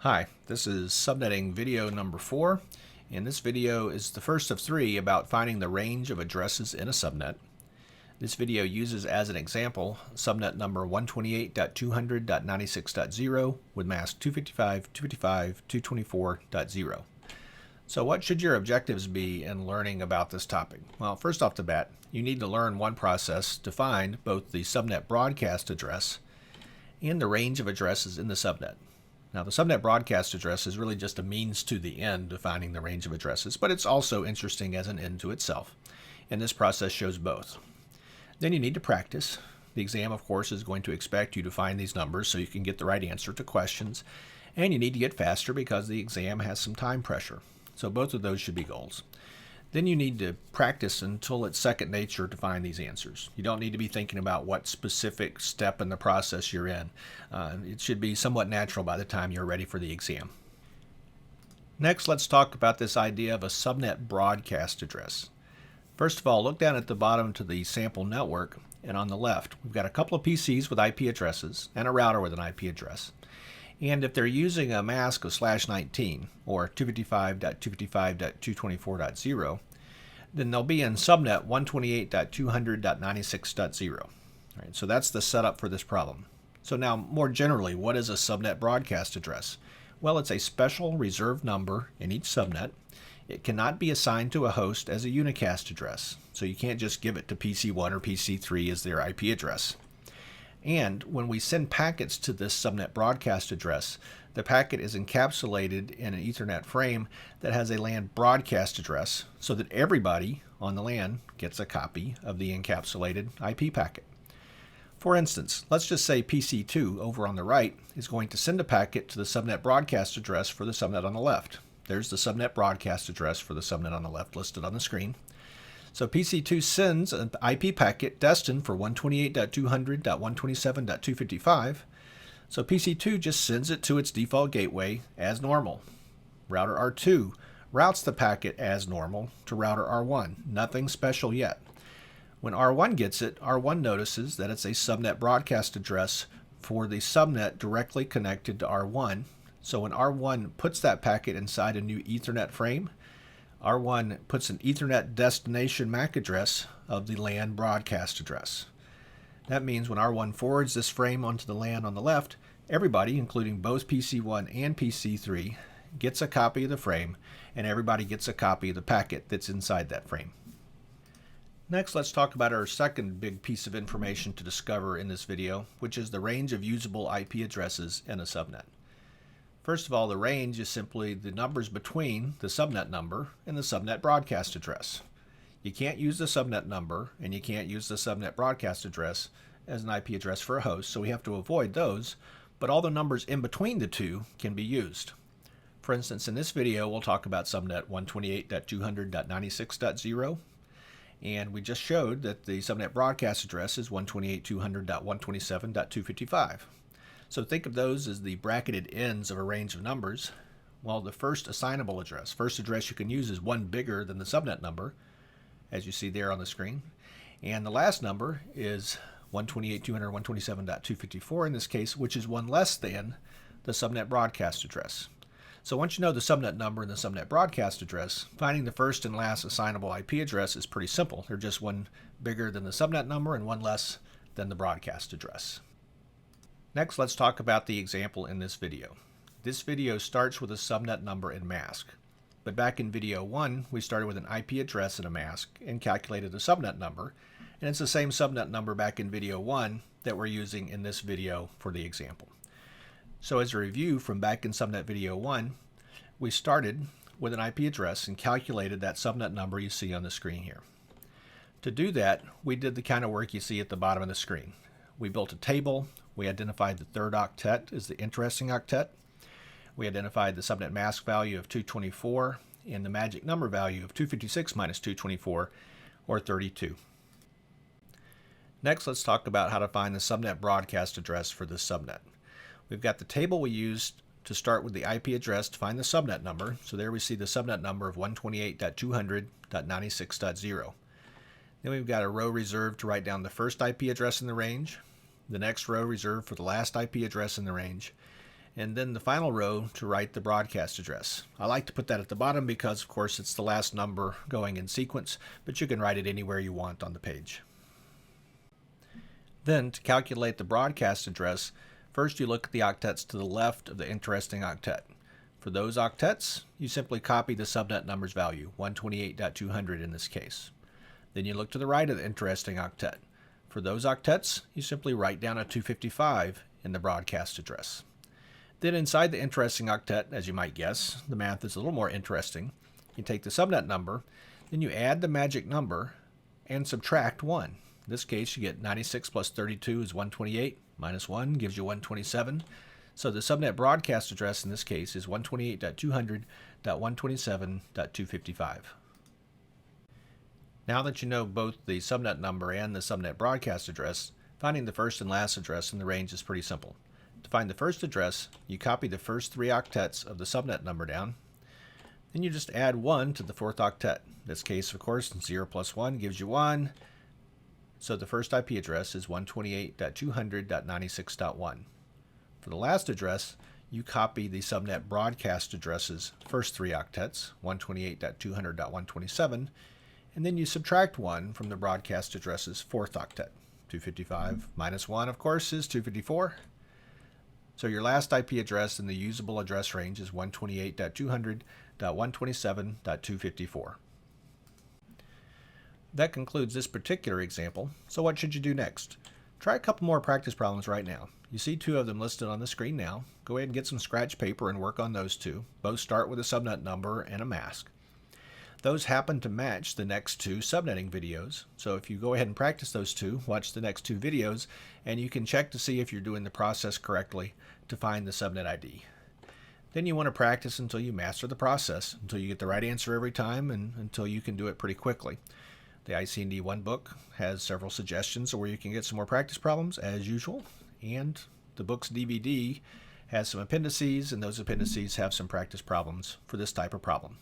Hi, this is Subnetting video number 4, and this video is the first of 3 about finding the range of addresses in a subnet. This video uses as an example subnet number 128.200.96.0 with mask 255.255.224.0. So what should your objectives be in learning about this topic? Well, first off the bat, you need to learn one process to find both the subnet broadcast address and the range of addresses in the subnet. Now, the subnet broadcast address is really just a means to the end of finding the range of addresses, but it's also interesting as an end to itself, and this process shows both. Then you need to practice. The exam, of course, is going to expect you to find these numbers so you can get the right answer to questions, and you need to get faster because the exam has some time pressure. So both of those should be goals. Then you need to practice until it's second nature to find these answers. You don't need to be thinking about what specific step in the process you're in. It should be somewhat natural by the time you're ready for the exam. Next, let's talk about this idea of a subnet broadcast address. First of all, look down at the bottom to the sample network, and on the left, we've got a couple of PCs with IP addresses and a router with an IP address. And if they're using a mask of /19 or 255.255.224.0, then they'll be in subnet 128.200.96.0. All right, so that's the setup for this problem. So now, more generally, what is a subnet broadcast address? Well, it's a special reserved number in each subnet. It cannot be assigned to a host as a unicast address, so you can't just give it to PC1 or PC3 as their IP address. And when we send packets to this subnet broadcast address, the packet is encapsulated in an Ethernet frame that has a LAN broadcast address so that everybody on the LAN gets a copy of the encapsulated IP packet. For instance, let's just say PC2 over on the right is going to send a packet to the subnet broadcast address for the subnet on the left. There's the subnet broadcast address for the subnet on the left listed on the screen. So PC2 sends an IP packet destined for 128.200.127.255. So PC2 just sends it to its default gateway as normal. Router R2 routes the packet as normal to router R1. Nothing special yet. When R1 gets it, R1 notices that it's a subnet broadcast address for the subnet directly connected to R1. So when R1 puts that packet inside a new Ethernet frame, R1 puts an Ethernet destination MAC address of the LAN broadcast address. That means when R1 forwards this frame onto the LAN on the left, everybody, including both PC1 and PC3, gets a copy of the frame, and everybody gets a copy of the packet that's inside that frame. Next, let's talk about our second big piece of information to discover in this video, which is the range of usable IP addresses in a subnet. First of all, the range is simply the numbers between the subnet number and the subnet broadcast address. You can't use the subnet number and you can't use the subnet broadcast address as an IP address for a host, so we have to avoid those, but all the numbers in between the two can be used. For instance, in this video, we'll talk about subnet 128.200.96.0, and we just showed that the subnet broadcast address is 128.200.127.255. So think of those as the bracketed ends of a range of numbers, while the first assignable address, first address you can use is one bigger than the subnet number, as you see there on the screen. And the last number is 128.200.127.254 in this case, which is one less than the subnet broadcast address. So once you know the subnet number and the subnet broadcast address, finding the first and last assignable IP address is pretty simple. They're just one bigger than the subnet number and one less than the broadcast address. Next, let's talk about the example in this video. This video starts with a subnet number and mask. But back in video 1, we started with an IP address and a mask and calculated the subnet number. And it's the same subnet number back in video 1 that we're using in this video for the example. So as a review from back in subnet video 1, we started with an IP address and calculated that subnet number you see on the screen here. To do that, we did the kind of work you see at the bottom of the screen. We built a table. We identified the third octet as the interesting octet. We identified the subnet mask value of 224 and the magic number value of 256 minus 224, or 32. Next, let's talk about how to find the subnet broadcast address for this subnet. We've got the table we used to start with the IP address to find the subnet number. So there we see the subnet number of 128.200.96.0. Then we've got a row reserved to write down the first IP address in the range, the next row reserved for the last IP address in the range, and then the final row to write the broadcast address. I like to put that at the bottom because, of course, it's the last number going in sequence, but you can write it anywhere you want on the page. Then, to calculate the broadcast address, first you look at the octets to the left of the interesting octet. For those octets, you simply copy the subnet number's value, 128.200 in this case. Then you look to the right of the interesting octet. For those octets, you simply write down a 255 in the broadcast address. Then inside the interesting octet, as you might guess, the math is a little more interesting. You take the subnet number, then you add the magic number and subtract 1. In this case, you get 96 plus 32 is 128, minus 1 gives you 127. So the subnet broadcast address in this case is 128.200.127.255. Now that you know both the subnet number and the subnet broadcast address, finding the first and last address in the range is pretty simple. To find the first address, you copy the first 3 octets of the subnet number down. Then you just add 1 to the 4th octet. In this case, of course, 0 plus 1 gives you 1. So the first IP address is 128.200.96.1. For the last address, you copy the subnet broadcast address's first 3 octets, 128.200.127, and then you subtract 1 from the broadcast address's 4th octet. 255 minus 1, of course, is 254. So your last IP address in the usable address range is 128.200.127.254. That concludes this particular example, so what should you do next? Try a couple more practice problems right now. You see 2 of them listed on the screen now. Go ahead and get some scratch paper and work on those 2. Both start with a subnet number and a mask. Those happen to match the next 2 subnetting videos, so if you go ahead and practice those 2, watch the next 2 videos, and you can check to see if you're doing the process correctly to find the subnet ID. Then you want to practice until you master the process, until you get the right answer every time, and until you can do it pretty quickly. The IC&D 1 book has several suggestions where you can get some more practice problems, as usual, and the book's DVD has some appendices, and those appendices have some practice problems for this type of problem.